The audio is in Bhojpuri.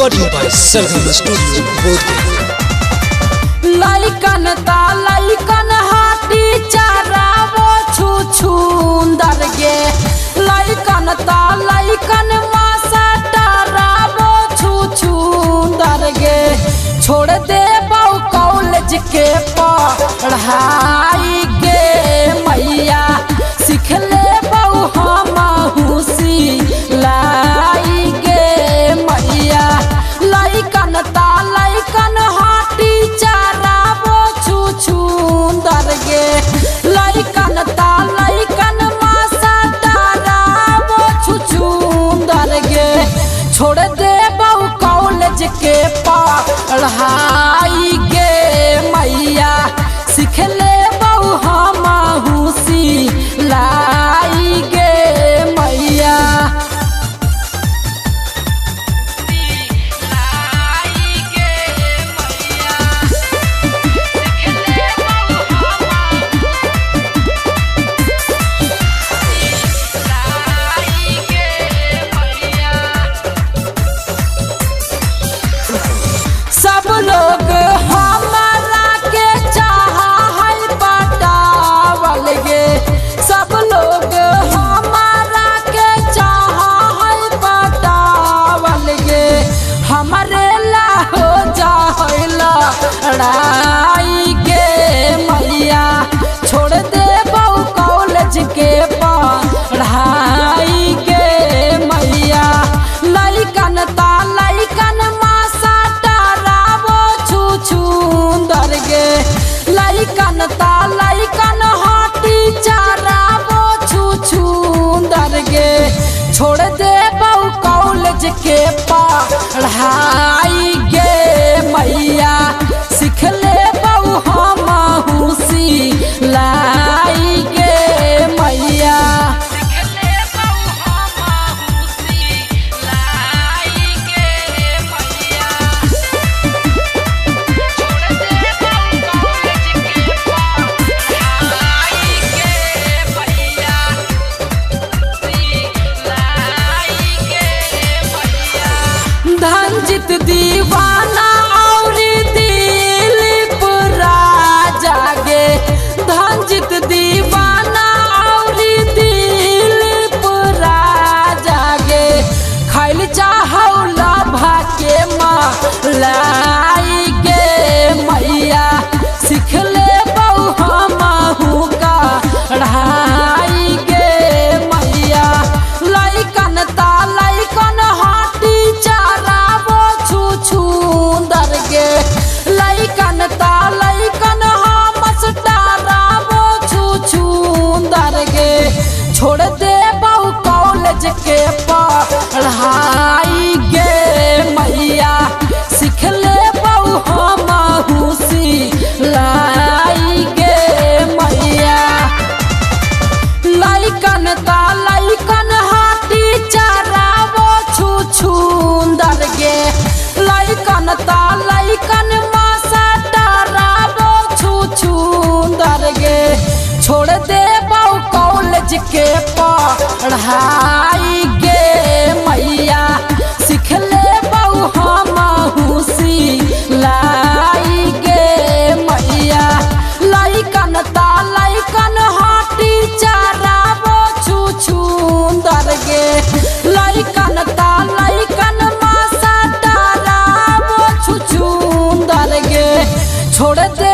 Recording by Sargam studio Bodhgaya. लाइकन ता लाइकन हाटी चरावो छू छूंदर गे, लाइकन ता लाइकन मासा डरावो छू छूंदर गे। छोड़ दे बहु कॉलेज के पढ़ाई गे मैया, सीख ले बहु हम लाई गे मैया। लाइकन ता लाइकन हाटी चरावो छू छूंदर गे, लाइकन ता लाइकन मासा डरावो छू छूंदर गे। छोड़ दे बहु कॉलेज के पढ़ाई गे मैया, सीख ले बहु हम लाई गे मैया। सब लोग हमारा के चाहल पटावल गे, सब लोग हमारा के चाहल पटावल गे। हमारे ला हो जाहल लड़ाई गे मैया, छोड़ दे बहु कॉलेज के पढ़ाई गे मैया। लाइकन ता लाइकन मासा डरावो छू छूंदर गे, लाइकन ता लाइकन हाटी चरावो छू छूंदर गे। छोड़ दे बहु कॉलेज के पढ़ाई गे मैया, सीख ले बहु हम लाई गे मैया। धनजीत दीवाना और दिलीप राजा गे, धनजीत दीवाना और दिलीप राजा गे। खाइल चाहौ लभा के मलाई गे मैया, सीख ले बहु हम कढ़ाई गे मैया। लाइकन ता लाइकन हाटी चरावो छू छूंदर गे, लाइकन ता लाइकन हमस डरावो छू छूंदर गे। छोड़ दे बहु कॉलेज के पढ़ाई गे मैया, सीख ले बहु हम लाई गे मैया। लाइकन ता लाइकन हाटी चरावो छू छूंदर गे, लाइकन ता लाइकन मासा डरावो छू छूंदर गे। छोड़ दे बहु कॉलेज के पढ़ाई गे मैया, सीख ले बहु हम लाई गे मैया। लाइकन ता लाइकन हाटी चरावो छू छूंदर गे, लाइकन ता लाइकन मासा डरावो छू छूंदर गे। छोड़ दे